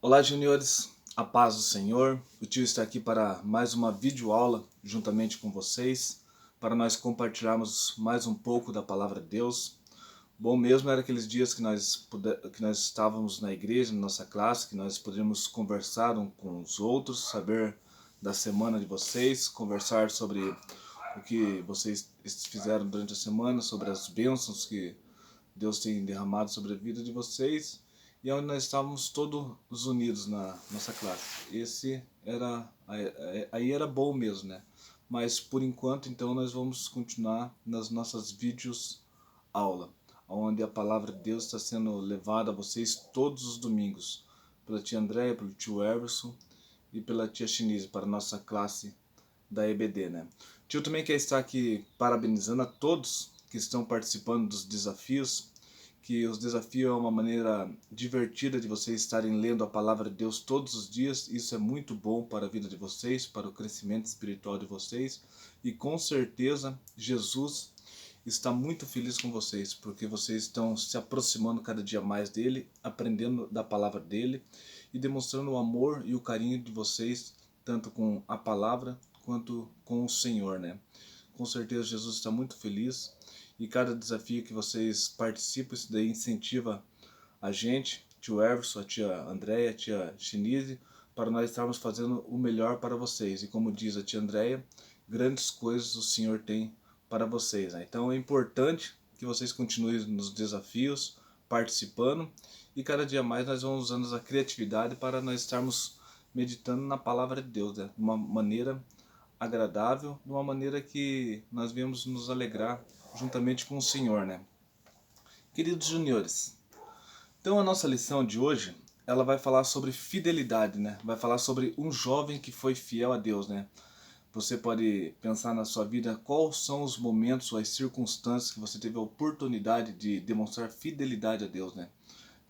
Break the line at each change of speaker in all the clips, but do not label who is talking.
Olá, juniores, a paz do Senhor. O tio está aqui para mais uma videoaula juntamente com vocês, para nós compartilharmos mais um pouco da palavra de Deus. Bom mesmo era aqueles dias que nós estávamos na igreja, na nossa classe, que nós poderíamos conversar um com os outros, saber da semana de vocês, conversar sobre o que vocês fizeram durante a semana, sobre as bênçãos que Deus tem derramado sobre a vida de vocês, e onde nós estávamos todos unidos na nossa classe. Esse era aí era bom mesmo, né? Mas por enquanto, então, nós vamos continuar nas nossas vídeos aula, onde a palavra de Deus está sendo levada a vocês todos os domingos, pela tia Andréia, pelo tio Everson e pela tia Chinise, para a nossa classe da EBD, né? O tio também quer estar aqui parabenizando a todos que estão participando dos desafios, que os desafios é uma maneira divertida de vocês estarem lendo a palavra de Deus todos os dias. Isso é muito bom para a vida de vocês, para o crescimento espiritual de vocês, e com certeza Jesus está muito feliz com vocês, porque vocês estão se aproximando cada dia mais dele, aprendendo da palavra dele e demonstrando o amor e o carinho de vocês, tanto com a palavra quanto com o Senhor, né? Com certeza Jesus está muito feliz, e cada desafio que vocês participam, isso daí incentiva a gente, tio Everson, a tia Andréia, a tia Chinise, para nós estarmos fazendo o melhor para vocês. E como diz a tia Andréia, grandes coisas o Senhor tem para vocês, né? Então é importante que vocês continuem nos desafios, participando, e cada dia mais nós vamos usando a criatividade para nós estarmos meditando na palavra de Deus, né? De uma maneira agradável, de uma maneira que nós viemos nos alegrar juntamente com o Senhor, né? Queridos juniores, então a nossa lição de hoje, ela vai falar sobre fidelidade, né? Vai falar sobre um jovem que foi fiel a Deus, né? Você pode pensar na sua vida quais são os momentos ou as circunstâncias que você teve a oportunidade de demonstrar fidelidade a Deus, né?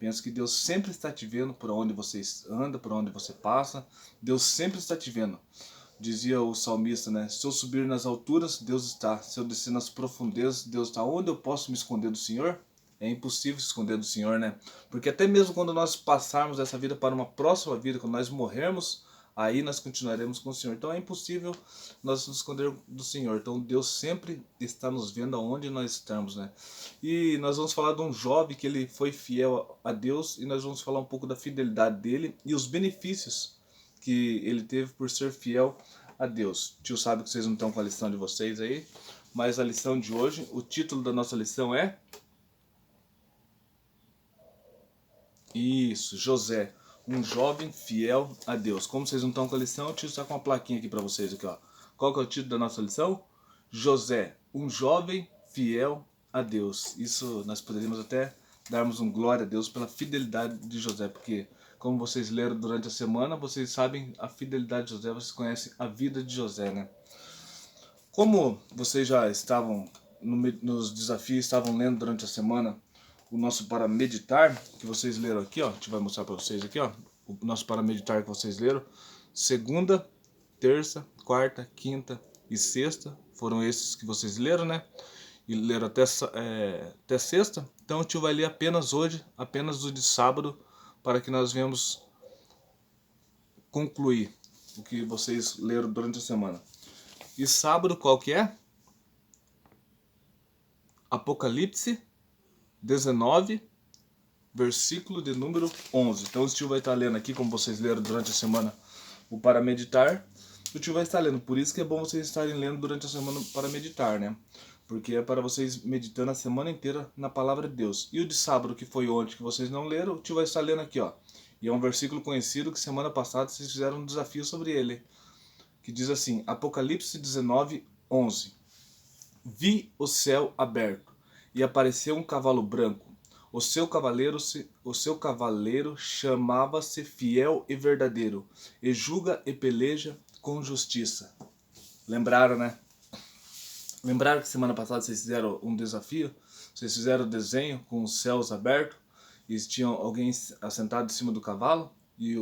Penso que Deus sempre está te vendo por onde você anda, por onde você passa. Deus sempre está te vendo. Dizia o salmista, né? Se eu subir nas alturas, Deus está. Se eu descer nas profundezas, Deus está. Onde eu posso me esconder do Senhor? É impossível se esconder do Senhor, né? Porque até mesmo quando nós passarmos essa vida para uma próxima vida, quando nós morrermos, aí nós continuaremos com o Senhor. Então é impossível nós nos esconder do Senhor. Então Deus sempre está nos vendo aonde nós estamos, né? E nós vamos falar de um jovem que ele foi fiel a Deus, e nós vamos falar um pouco da fidelidade dele e os benefícios que ele teve por ser fiel a Deus. O tio sabe que vocês não estão com a lição de vocês aí, mas a lição de hoje, o título da nossa lição é isso, José, um jovem fiel a Deus. Como vocês não estão com a lição, o tio está com uma plaquinha aqui para vocês aqui, ó. Qual que é o título da nossa lição? José, um jovem fiel a Deus. Isso nós poderíamos até darmos um glória a Deus pela fidelidade de José, porque como vocês leram durante a semana, vocês sabem a fidelidade de José, vocês conhecem a vida de José, né? Como vocês já estavam nos desafios, estavam lendo durante a semana o nosso para meditar, que vocês leram aqui, ó, a gente vai mostrar para vocês aqui, ó, o nosso para meditar que vocês leram, segunda, terça, quarta, quinta e sexta, foram esses que vocês leram, né? E leram até sexta. Então o tio vai ler apenas hoje, apenas o de sábado, para que nós venhamos concluir o que vocês leram durante a semana. E sábado qual que é? Apocalipse 19, versículo de número 11. Então o tio vai estar lendo aqui, como vocês leram durante a semana, o para meditar. O tio vai estar lendo, por isso que é bom vocês estarem lendo durante a semana para meditar, né? Porque é para vocês meditando a semana inteira na palavra de Deus. E o de sábado, que foi ontem, que vocês não leram, o tio vai estar lendo aqui, ó. E é um versículo conhecido que semana passada vocês fizeram um desafio sobre ele, que diz assim, Apocalipse 19, 11. Vi o céu aberto, e apareceu um cavalo branco. O seu cavaleiro chamava-se Fiel e Verdadeiro, e julga e peleja com justiça. Lembraram, né? Lembraram que semana passada vocês fizeram um desafio? Vocês fizeram o desenho com os céus abertos, e tinha alguém assentado em cima do cavalo, e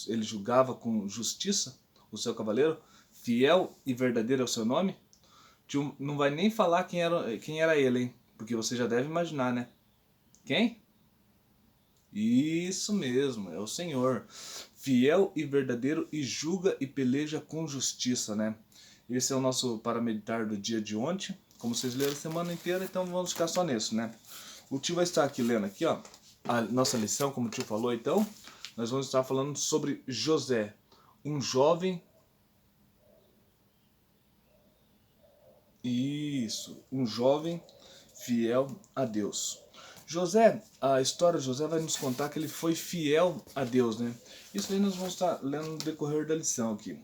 ele julgava com justiça o seu cavaleiro. Fiel e Verdadeiro é o seu nome. Tio não vai nem falar quem era ele, hein? Porque você já deve imaginar, né? Quem? Isso mesmo, é o Senhor. Fiel e verdadeiro e julga e peleja com justiça, né? Esse é o nosso para meditar do dia de ontem. Como vocês leram a semana inteira, então vamos ficar só nisso, né? O tio vai estar aqui lendo aqui, ó, a nossa lição, como o tio falou, então. Nós vamos estar falando sobre José, um jovem. Isso, um jovem fiel a Deus. José, a história de José vai nos contar que ele foi fiel a Deus, né? Isso aí nós vamos estar lendo no decorrer da lição aqui.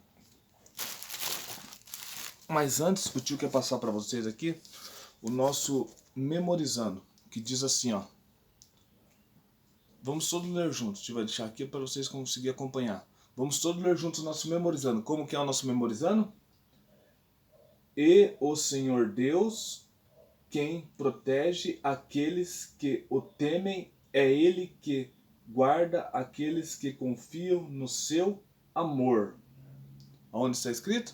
Mas antes, o tio quer passar para vocês aqui o nosso memorizando, que diz assim, ó. Vamos todos ler juntos. O tio vai deixar aqui para vocês conseguirem acompanhar. Vamos todos ler juntos o nosso memorizando. Como que é o nosso memorizando? E o Senhor Deus, quem protege aqueles que o temem, é Ele que guarda aqueles que confiam no seu amor. Onde está escrito?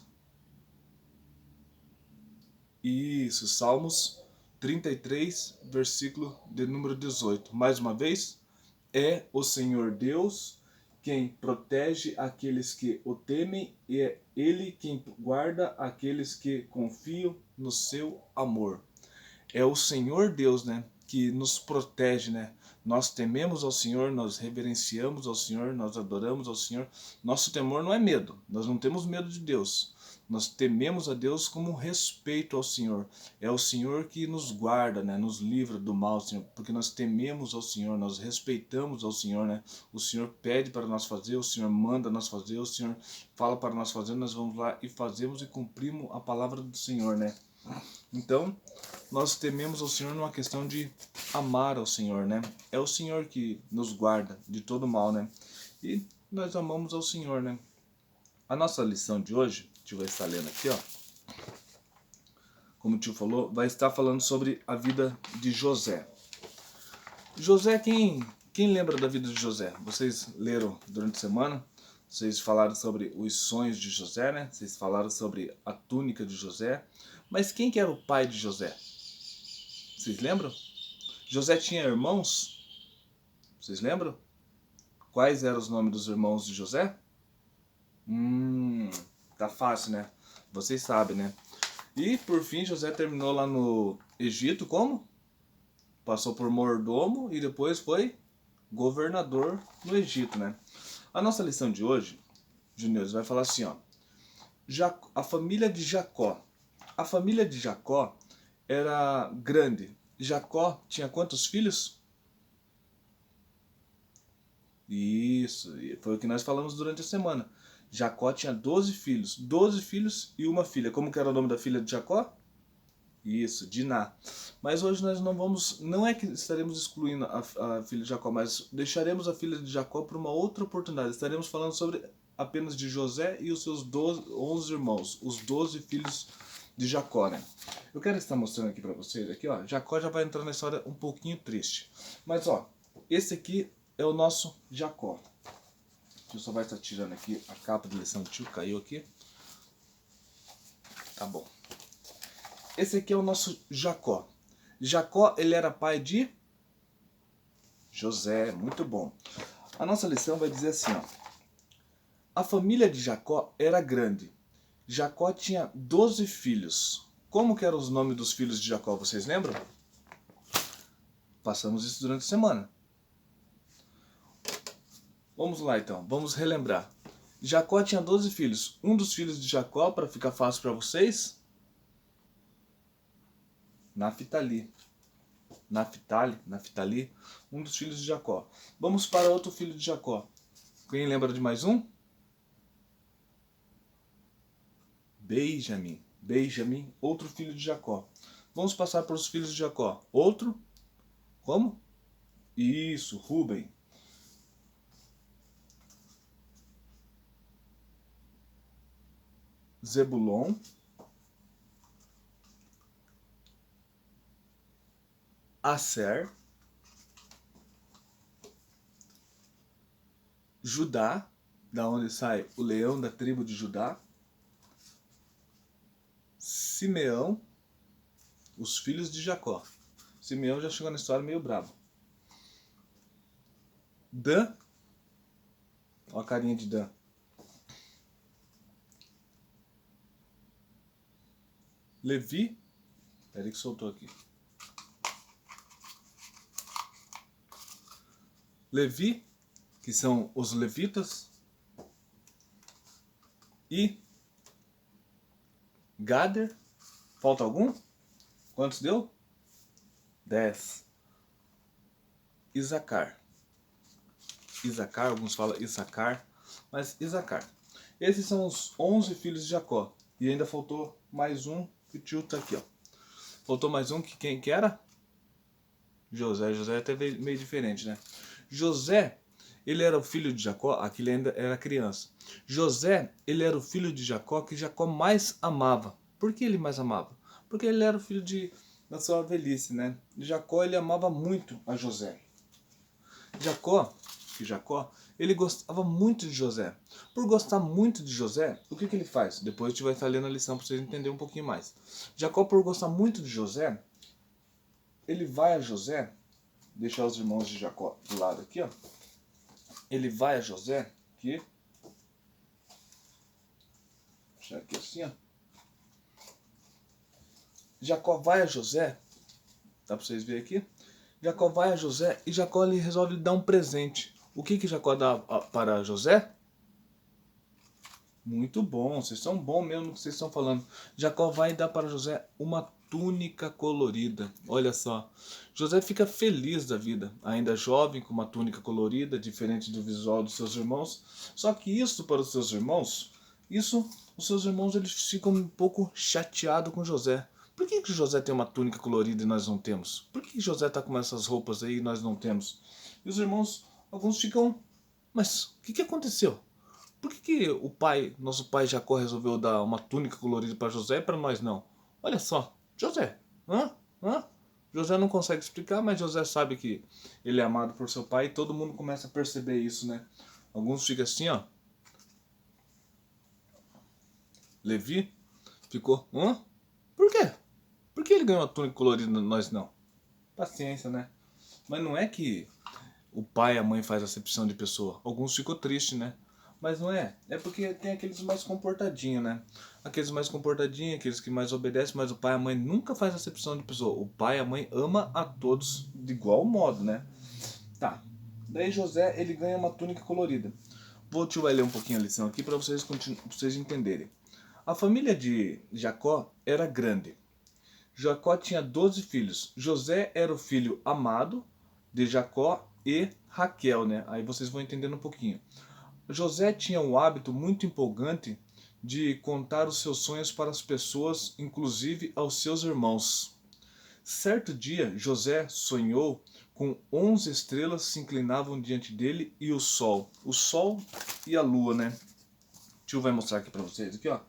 Isso, Salmos 33, versículo de número 18. Mais uma vez, é o Senhor Deus quem protege aqueles que o temem e é Ele quem guarda aqueles que confiam no seu amor. É o Senhor Deus, né, que nos protege, né? Nós tememos ao Senhor, nós reverenciamos ao Senhor, nós adoramos ao Senhor. Nosso temor não é medo, nós não temos medo de Deus. Nós tememos a Deus como respeito ao Senhor. É o Senhor que nos guarda, né? Nos livra do mal, Senhor, porque nós tememos ao Senhor, nós respeitamos ao Senhor, né? O Senhor pede para nós fazer, o Senhor manda nós fazer, o Senhor fala para nós fazer, nós vamos lá e fazemos e cumprimos a palavra do Senhor, né? Então, nós tememos ao Senhor numa questão de amar ao Senhor, né? É o Senhor que nos guarda de todo mal, né? E nós amamos ao Senhor, né? A nossa lição de hoje, o tio vai estar lendo aqui, ó. Como o tio falou, vai estar falando sobre a vida de José. José, quem lembra da vida de José? Vocês leram durante a semana, vocês falaram sobre os sonhos de José, né? Vocês falaram sobre a túnica de José. Mas quem que era o pai de José? Vocês lembram? José tinha irmãos? Vocês lembram? Quais eram os nomes dos irmãos de José? Tá fácil, né? Vocês sabem, né? E por fim José terminou lá no Egito como? Passou por mordomo e depois foi governador no Egito, né? A nossa lição de hoje, Juniores, vai falar assim, ó. A família de Jacó. A família de Jacó era grande. Jacó tinha quantos filhos? Isso, foi o que nós falamos durante a semana. Jacó tinha 12 filhos. 12 filhos e uma filha. Como que era o nome da filha de Jacó? Isso, Diná. Mas hoje nós não vamos, não é que estaremos excluindo a filha de Jacó, mas deixaremos a filha de Jacó para uma outra oportunidade. Estaremos falando sobre apenas de José e os seus 11 irmãos, os 12 filhos de Jacó, né? Eu quero estar mostrando aqui para vocês, aqui, ó, Jacó já vai entrar na história um pouquinho triste. Mas, ó, esse aqui é o nosso Jacó. O tio só vai estar tirando aqui a capa de lição do tio, caiu aqui. Tá bom. Esse aqui é o nosso Jacó. Jacó, ele era pai de José, muito bom. A nossa lição vai dizer assim, ó. A família de Jacó era grande. Jacó tinha 12 filhos. Como que eram os nomes dos filhos de Jacó, vocês lembram? Passamos isso durante a semana. Vamos lá então, vamos relembrar. Jacó tinha 12 filhos. Um dos filhos de Jacó, para ficar fácil para vocês, Naftali. Naftali, um dos filhos de Jacó. Vamos para outro filho de Jacó. Quem lembra de mais um? Benjamim, outro filho de Jacó. Vamos passar para os filhos de Jacó. Outro? Como? Isso, Ruben. Zebulon. Aser. Judá, da onde sai o leão da tribo de Judá. Simeão, os filhos de Jacó. Simeão já chegou na história meio bravo. Dan. Olha a carinha de Dan. Levi. Peraí que soltou aqui. Levi, que são os levitas. E Gader. Falta algum? Quantos deu? 10. Isacar. Isacar, alguns falam Issacar, mas Isacar. Esses são os 11 filhos de Jacó. E ainda faltou mais um, que o tio tá aqui, ó. Faltou mais um, que quem que era? José. José é até meio diferente, né? José, ele era o filho de Jacó, aqui ele ainda era criança. José, ele era o filho de Jacó que Jacó mais amava. Por que ele mais amava? Porque ele era o filho da sua velhice, né? Jacó, ele amava muito a José. Jacó, ele gostava muito de José. Por gostar muito de José, o que ele faz? Depois a gente vai estar lendo a lição para vocês entenderem um pouquinho mais. Jacó, por gostar muito de José, ele vai a José, deixar os irmãos de Jacó do lado aqui, ó. Ele vai a José, aqui. Deixa aqui assim, ó. Jacó vai a José, dá para vocês verem aqui. Jacó vai a José e Jacó ele resolve dar um presente. O que Jacó dá para José? Muito bom, vocês são bons mesmo no que vocês estão falando. Jacó vai dar para José uma túnica colorida. Olha só, José fica feliz da vida, ainda jovem, com uma túnica colorida, diferente do visual dos seus irmãos. Só que isso para os seus irmãos, os seus irmãos eles ficam um pouco chateados com José. Por que José tem uma túnica colorida e nós não temos? Por que José está com essas roupas aí e nós não temos? E os irmãos, alguns ficam, mas o que aconteceu? Por que o pai, nosso pai Jacó resolveu dar uma túnica colorida para José e para nós não? Olha só, José, José não consegue explicar, mas José sabe que ele é amado por seu pai e todo mundo começa a perceber isso, né? Alguns ficam assim, ó. Levi ficou, por quê? Por que ele ganhou uma túnica colorida e nós não? Paciência, né? Mas não é que o pai e a mãe faz acepção de pessoa. Alguns ficam tristes, né? Mas não é. É porque tem aqueles mais comportadinhos, né? Aqueles mais comportadinhos, aqueles que mais obedecem, mas o pai e a mãe nunca faz acepção de pessoa. O pai e a mãe ama a todos de igual modo, né? Tá. Daí José, ele ganha uma túnica colorida. O tio vai ler um pouquinho a lição aqui para vocês entenderem. A família de Jacó era grande. Jacó tinha 12 filhos. José era o filho amado de Jacó e Raquel, né? Aí vocês vão entendendo um pouquinho. José tinha um hábito muito empolgante de contar os seus sonhos para as pessoas, inclusive aos seus irmãos. Certo dia, José sonhou com 11 estrelas se inclinavam diante dele e o sol e a lua, né? O tio vai mostrar aqui para vocês, aqui ó.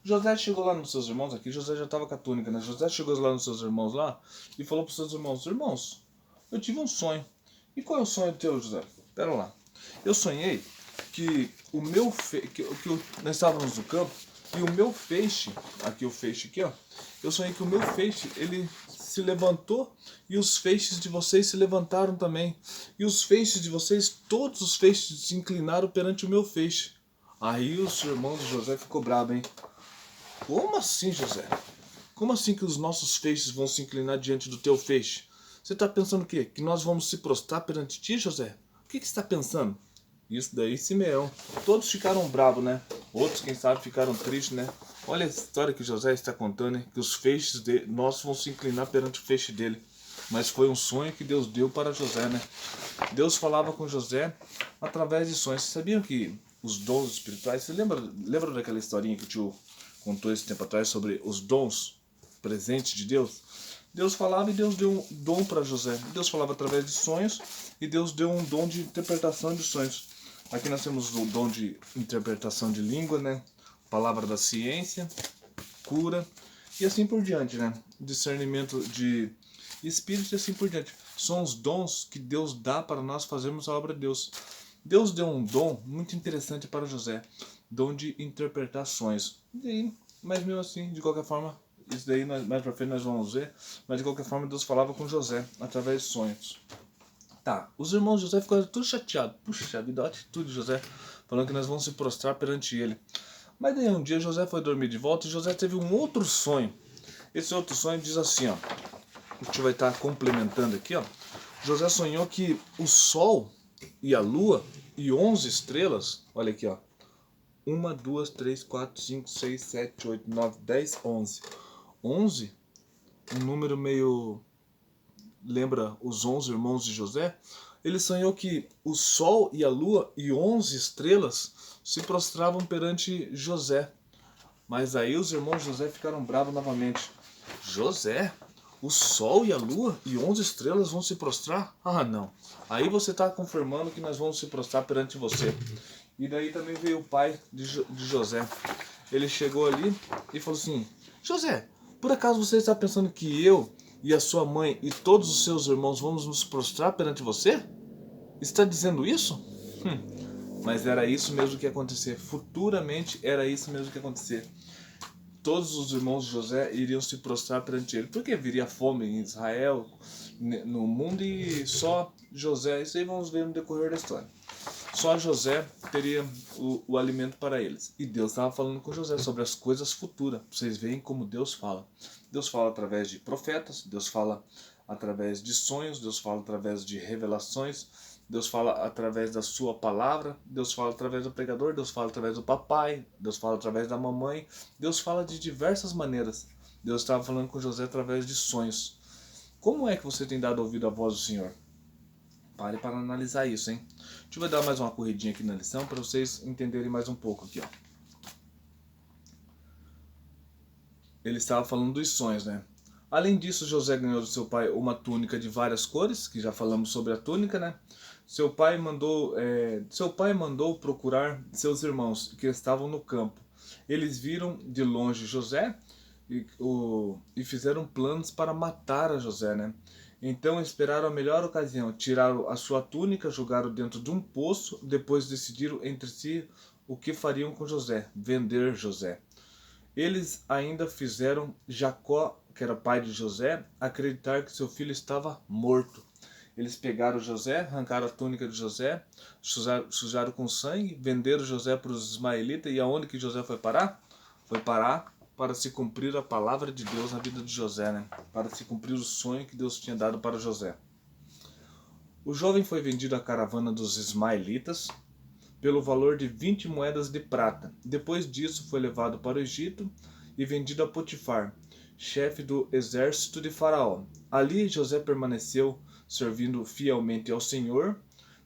José chegou lá nos seus irmãos, aqui José já estava com a túnica, né? José chegou lá nos seus irmãos lá e falou para os seus irmãos: irmãos, eu tive um sonho. E qual é o sonho teu, José? Pera lá. Eu sonhei que o meu nós estávamos no campo e o meu feixe, aqui o feixe aqui, ó. Eu sonhei que o meu feixe, ele se levantou e os feixes de vocês se levantaram também. E os feixes de vocês, todos os feixes se inclinaram perante o meu feixe. Aí o seu irmão de José ficou bravo, hein? Como assim, José? Como assim que os nossos feixes vão se inclinar diante do teu feixe? Você está pensando o quê? Que nós vamos se prostrar perante ti, José? O que você está pensando? Isso daí, Simeão. Todos ficaram bravos, né? Outros, quem sabe, ficaram tristes, né? Olha a história que José está contando, hein? Que os feixes nossos vão se inclinar perante o feixe dele. Mas foi um sonho que Deus deu para José, né? Deus falava com José através de sonhos. Vocês sabiam que os dons espirituais... Você lembra daquela historinha que o tio contou esse tempo atrás sobre os dons presentes de Deus? Deus falava e Deus deu um dom para José. Deus falava através de sonhos e Deus deu um dom de interpretação de sonhos. Aqui nós temos o dom de interpretação de língua, né? Palavra da ciência, cura e assim por diante, né? Discernimento de espírito e assim por diante. São os dons que Deus dá para nós fazermos a obra de Deus. Deus deu um dom muito interessante para José, dom de interpretar sonhos. Mas mesmo assim, de qualquer forma, isso daí mais pra frente nós vamos ver, mas de qualquer forma Deus falava com José através de sonhos. Tá, os irmãos de José ficaram tudo chateados. Puxa vida, a atitude de José, falando que nós vamos se prostrar perante ele. Mas daí um dia José foi dormir de volta e José teve um outro sonho. Esse outro sonho diz assim, ó. A gente vai estar complementando aqui, ó. José sonhou que o sol e a lua e 11 estrelas, olha aqui, ó. 1, 2, 3, 4, 5, 6, 7, 8, 9, 10, 11. 11, um número meio... lembra os 11 irmãos de José? Ele sonhou que o sol e a lua e 11 estrelas se prostravam perante José. Mas aí os irmãos de José ficaram bravos novamente. José? O sol e a lua e 11 estrelas vão se prostrar? Ah, não. Aí você está confirmando que nós vamos se prostrar perante você. E daí também veio o pai de José. Ele chegou ali e falou assim: José, por acaso você está pensando que eu e a sua mãe e todos os seus irmãos vamos nos prostrar perante você? Está dizendo isso? Mas era isso mesmo que ia acontecer. Futuramente era isso mesmo que ia acontecer. Todos os irmãos de José iriam se prostrar perante ele. Porque viria fome em Israel, no mundo, e só José, isso aí vamos ver no decorrer da história. Só José teria o alimento para eles. E Deus estava falando com José sobre as coisas futuras. Vocês veem como Deus fala. Deus fala através de profetas, Deus fala através de sonhos, Deus fala através de revelações, Deus fala através da sua palavra, Deus fala através do pregador, Deus fala através do papai, Deus fala através da mamãe, Deus fala de diversas maneiras. Deus estava falando com José através de sonhos. Como é que você tem dado ouvido à voz do Senhor? Pare para analisar isso, hein? Deixa eu dar mais uma corridinha aqui na lição para vocês entenderem mais um pouco aqui, ó. Ele estava falando dos sonhos, né? Além disso, José ganhou do seu pai uma túnica de várias cores, que já falamos sobre a túnica, né? Seu pai mandou procurar seus irmãos que estavam no campo. Eles viram de longe José e fizeram planos para matar a José, né? Então esperaram a melhor ocasião, tiraram a sua túnica, jogaram dentro de um poço, depois decidiram entre si o que fariam com José, vender José. Eles ainda fizeram Jacó, que era pai de José, acreditar que seu filho estava morto. Eles pegaram José, arrancaram a túnica de José, sujaram com sangue, venderam José para os ismaelitas. E aonde que José foi parar? Foi parar para se cumprir a palavra de Deus na vida de José, né? Para se cumprir o sonho que Deus tinha dado para José. O jovem foi vendido à caravana dos ismaelitas pelo valor de 20 moedas de prata. Depois disso foi levado para o Egito e vendido a Potifar, chefe do exército de Faraó. Ali José permaneceu servindo fielmente ao Senhor.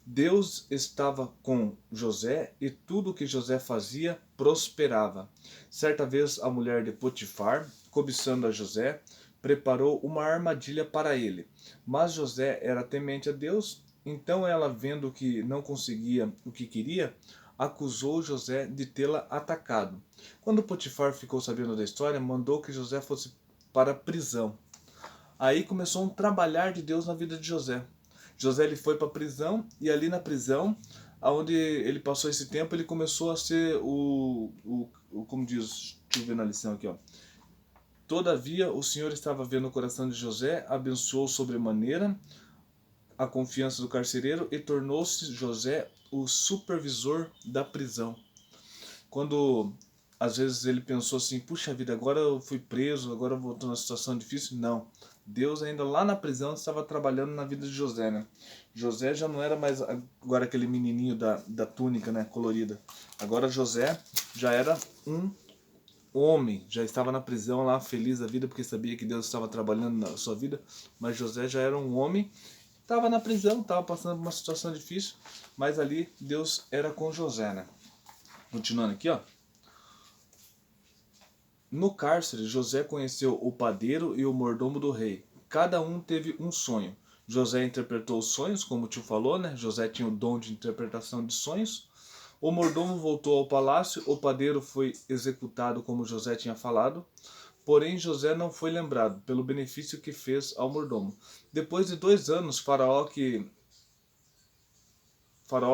Deus estava com José e tudo o que José fazia prosperava. Certa vez a mulher de Potifar, cobiçando a José, preparou uma armadilha para ele. Mas José era temente a Deus, então ela, vendo que não conseguia o que queria, acusou José de tê-la atacado. Quando Potifar ficou sabendo da história, mandou que José fosse para a prisão. Aí começou um trabalhar de Deus na vida de José. José ele foi para a prisão e ali na prisão, onde ele passou esse tempo, ele começou a ser como diz, deixa eu ver na lição aqui, ó. Todavia o Senhor estava vendo o coração de José, abençoou sobremaneira a confiança do carcereiro e tornou-se José o supervisor da prisão. Quando às vezes ele pensou assim, puxa vida, agora eu fui preso, agora eu estou numa situação difícil. Não, Deus ainda lá na prisão estava trabalhando na vida de José, né? José já não era mais agora aquele menininho da túnica, né, colorida. Agora José já era um homem, já estava na prisão lá, feliz da vida, porque sabia que Deus estava trabalhando na sua vida. Mas José já era um homem, estava na prisão, estava passando por uma situação difícil, mas ali Deus era com José, né? Continuando aqui, ó. No cárcere, José conheceu o padeiro e o mordomo do rei. Cada um teve um sonho. José interpretou os sonhos, como o tio falou, né? José tinha o dom de interpretação de sonhos. O mordomo voltou ao palácio, o padeiro foi executado como José tinha falado. Porém, José não foi lembrado pelo benefício que fez ao mordomo. Depois de 2 anos, Faraó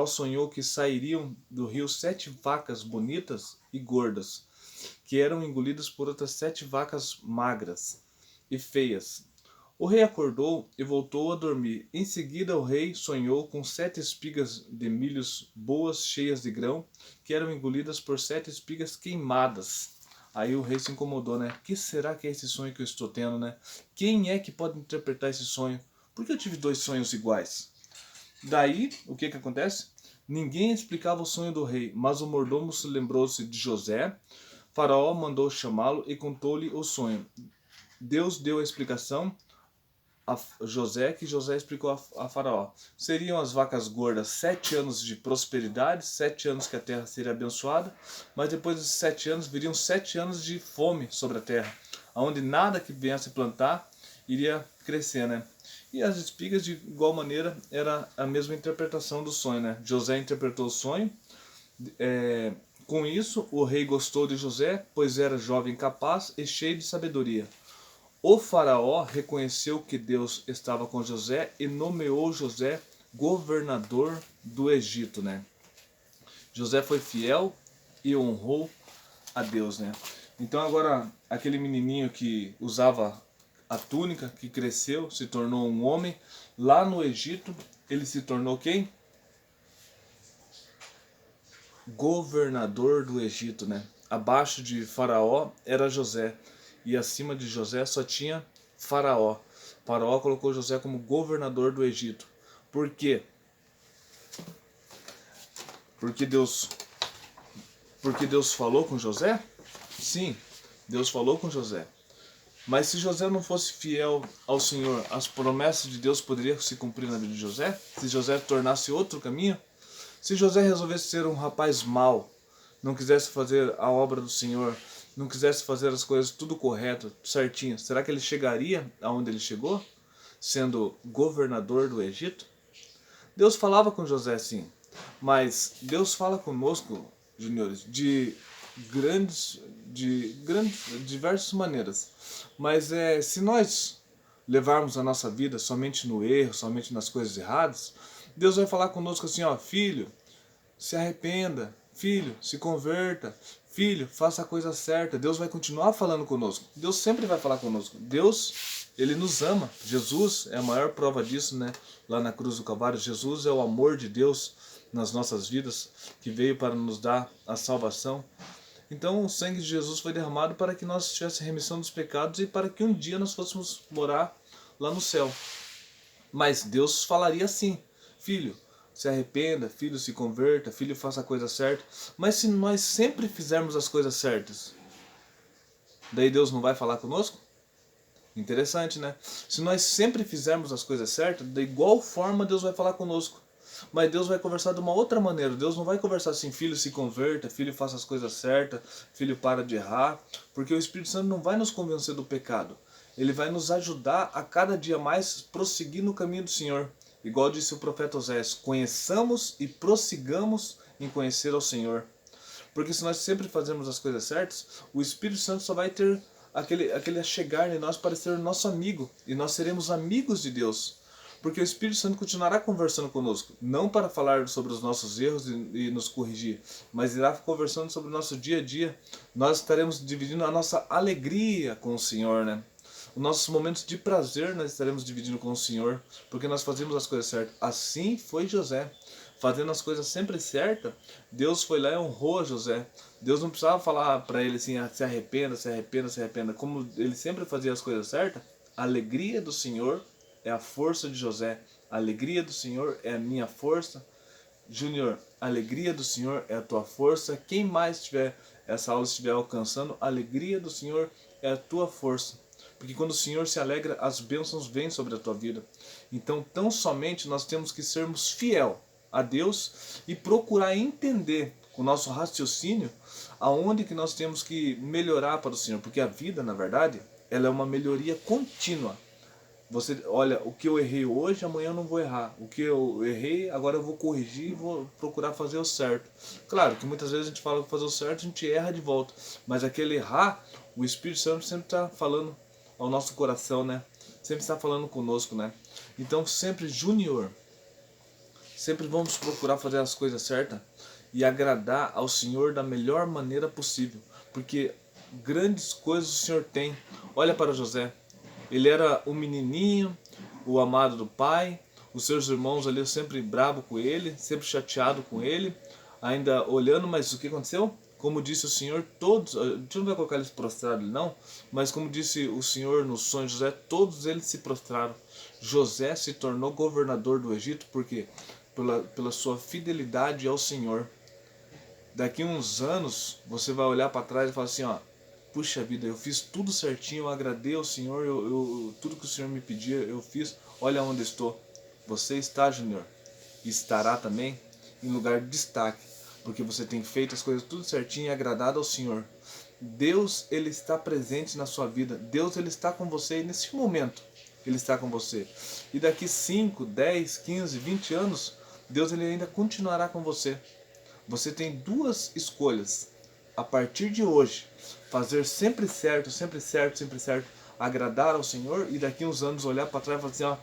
sonhou que sairiam do rio 7 vacas bonitas e gordas, que eram engolidas por outras 7 vacas magras e feias. O rei acordou e voltou a dormir. Em seguida o rei sonhou com 7 espigas de milhos boas, cheias de grão, que eram engolidas por 7 espigas queimadas. Aí o rei se incomodou, né? Que será que é esse sonho que eu estou tendo, né? Quem é que pode interpretar esse sonho? Por que eu tive 2 sonhos iguais? Daí, o que acontece? Ninguém explicava o sonho do rei, mas o mordomo se lembrou-se de José. Faraó mandou chamá-lo e contou-lhe o sonho. Deus deu a explicação a José, que José explicou a Faraó. Seriam as vacas gordas 7 anos de prosperidade, 7 anos que a terra seria abençoada, mas depois desses 7 anos viriam 7 anos de fome sobre a terra, onde nada que viesse plantar iria crescer, né? E as espigas, de igual maneira, era a mesma interpretação do sonho, né? José interpretou o sonho. Com isso, o rei gostou de José, pois era jovem, capaz e cheio de sabedoria. O faraó reconheceu que Deus estava com José e nomeou José governador do Egito, né? José foi fiel e honrou a Deus, né? Então agora aquele menininho que usava a túnica, que cresceu, se tornou um homem, lá no Egito ele se tornou quem? Governador do Egito, né? Abaixo de Faraó era José e acima de José só tinha Faraó. Faraó colocou José como governador do Egito. Por quê? Porque Deus falou com José? Sim, Deus falou com José. Mas se José não fosse fiel ao Senhor, as promessas de Deus poderiam se cumprir na vida de José? Se José tornasse outro caminho? Se José resolvesse ser um rapaz mau, não quisesse fazer a obra do Senhor, não quisesse fazer as coisas tudo correto, certinho, será que ele chegaria aonde ele chegou? Sendo governador do Egito? Deus falava com José sim, mas Deus fala conosco, juniores, de diversas maneiras. Mas se nós levarmos a nossa vida somente no erro, somente nas coisas erradas, Deus vai falar conosco assim, ó, filho, se arrependa, filho, se converta, filho, faça a coisa certa. Deus vai continuar falando conosco. Deus sempre vai falar conosco. Deus, ele nos ama. Jesus é a maior prova disso, né? Lá na cruz do Calvário, Jesus é o amor de Deus nas nossas vidas, que veio para nos dar a salvação. Então o sangue de Jesus foi derramado para que nós tivéssemos remissão dos pecados e para que um dia nós fôssemos morar lá no céu. Mas Deus falaria assim, filho, se arrependa, filho, se converta, filho, faça a coisa certa. Mas se nós sempre fizermos as coisas certas, daí Deus não vai falar conosco? Interessante, né? Se nós sempre fizermos as coisas certas, da igual forma Deus vai falar conosco. Mas Deus vai conversar de uma outra maneira. Deus não vai conversar assim, filho, se converta, filho, faça as coisas certas, filho, para de errar. Porque o Espírito Santo não vai nos convencer do pecado. Ele vai nos ajudar a cada dia mais prosseguir no caminho do Senhor. Igual disse o profeta Oséias, conheçamos e prossigamos em conhecer ao Senhor. Porque se nós sempre fazermos as coisas certas, o Espírito Santo só vai ter aquele chegar em nós para ser nosso amigo. E nós seremos amigos de Deus. Porque o Espírito Santo continuará conversando conosco, não para falar sobre os nossos erros e nos corrigir, mas irá conversando sobre o nosso dia a dia. Nós estaremos dividindo a nossa alegria com o Senhor, né? Os nossos momentos de prazer nós estaremos dividindo com o Senhor, porque nós fazemos as coisas certas. Assim foi José. Fazendo as coisas sempre certas, Deus foi lá e honrou a José. Deus não precisava falar para ele assim, se arrependa, se arrependa, se arrependa. Como ele sempre fazia as coisas certas, a alegria do Senhor é a força de José. A alegria do Senhor é a minha força. Júnior, a alegria do Senhor é a tua força. Quem mais tiver essa aula estiver alcançando, a alegria do Senhor é a tua força. Porque quando o Senhor se alegra, as bênçãos vêm sobre a tua vida. Então, tão somente nós temos que sermos fiel a Deus e procurar entender com o nosso raciocínio aonde que nós temos que melhorar para o Senhor. Porque a vida, na verdade, ela é uma melhoria contínua. Você, olha, o que eu errei hoje, amanhã eu não vou errar. O que eu errei, agora eu vou corrigir e vou procurar fazer o certo. Claro que muitas vezes a gente fala que fazer o certo, a gente erra de volta. Mas aquele errar, o Espírito Santo sempre está falando ao nosso coração, né? Sempre está falando conosco, né? Então sempre, Júnior, sempre vamos procurar fazer as coisas certas e agradar ao Senhor da melhor maneira possível. Porque grandes coisas o Senhor tem. Olha para José. Ele era o menininho, o amado do pai, os seus irmãos ali sempre bravo com ele, sempre chateado com ele, ainda olhando, mas o que aconteceu? Como disse o Senhor, todos, a gente não vai colocar eles prostrados não, mas como disse o Senhor no sonho de José, todos eles se prostraram. José se tornou governador do Egito, porque pela sua fidelidade ao Senhor. Daqui uns anos, você vai olhar para trás e falar assim, ó, puxa vida, eu fiz tudo certinho, eu agradei ao Senhor, tudo que o Senhor me pedia, eu fiz, olha onde estou. Você está, Júnior, e estará também em lugar de destaque, porque você tem feito as coisas tudo certinho e agradado ao Senhor. Deus, ele está presente na sua vida. Deus, ele está com você e nesse momento ele está com você. E daqui 5, 10, 15, 20 anos, Deus, ele ainda continuará com você. Você tem duas escolhas. A partir de hoje, fazer sempre certo, sempre certo, sempre certo, agradar ao Senhor, e daqui uns anos olhar para trás e falar assim, ó,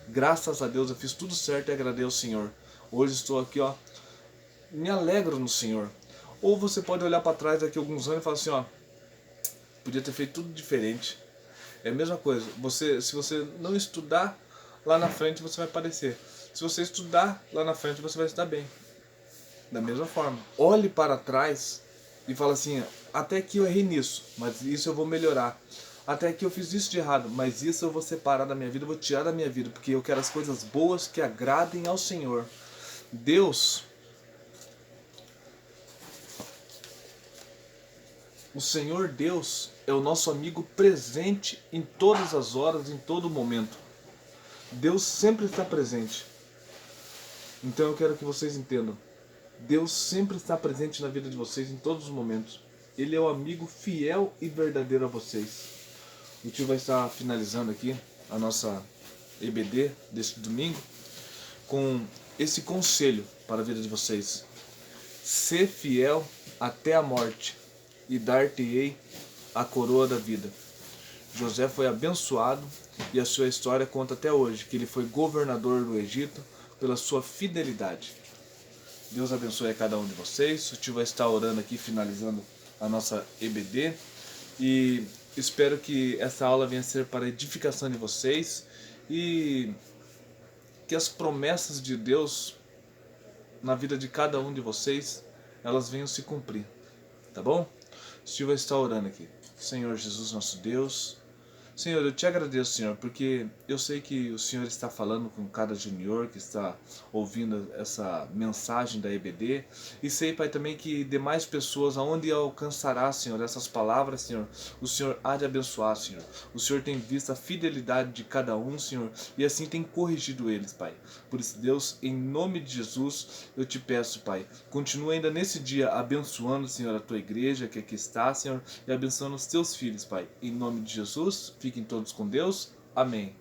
graças a Deus eu fiz tudo certo e agradei ao Senhor. Hoje estou aqui, ó, me alegro no Senhor. Ou você pode olhar para trás daqui a alguns anos e falar assim, ó, podia ter feito tudo diferente. É a mesma coisa. Se você não estudar, lá na frente você vai padecer. Se você estudar, lá na frente você vai estar bem. Da mesma forma. Olhe para trás e fala assim, até aqui eu errei nisso, mas isso eu vou melhorar. Até aqui eu fiz isso de errado, mas isso eu vou separar da minha vida, eu vou tirar da minha vida, porque eu quero as coisas boas que agradem ao Senhor. Deus, o Senhor Deus é o nosso amigo presente em todas as horas, em todo momento. Deus sempre está presente. Então eu quero que vocês entendam. Deus sempre está presente na vida de vocês em todos os momentos. Ele é o amigo fiel e verdadeiro a vocês. O tio vai estar finalizando aqui a nossa EBD deste domingo com esse conselho para a vida de vocês. Ser fiel até a morte e dar-te-ei a coroa da vida. José foi abençoado e a sua história conta até hoje que ele foi governador do Egito pela sua fidelidade. Deus abençoe a cada um de vocês. O tio vai estar orando aqui, finalizando a nossa EBD. E espero que essa aula venha a ser para a edificação de vocês e que as promessas de Deus na vida de cada um de vocês, elas venham se cumprir. Tá bom? O tio vai estar orando aqui. Senhor Jesus, nosso Deus, Senhor, eu te agradeço, Senhor, porque eu sei que o Senhor está falando com cada junior que está ouvindo essa mensagem da EBD, e sei, Pai, também que demais pessoas, aonde alcançará, Senhor, essas palavras, Senhor, o Senhor há de abençoar, Senhor. O Senhor tem visto a fidelidade de cada um, Senhor, e assim tem corrigido eles, Pai. Por isso, Deus, em nome de Jesus, eu te peço, Pai, continua ainda nesse dia abençoando, Senhor, a tua igreja que aqui está, Senhor, e abençoando os teus filhos, Pai. Em nome de Jesus, fiquem todos com Deus. Amém.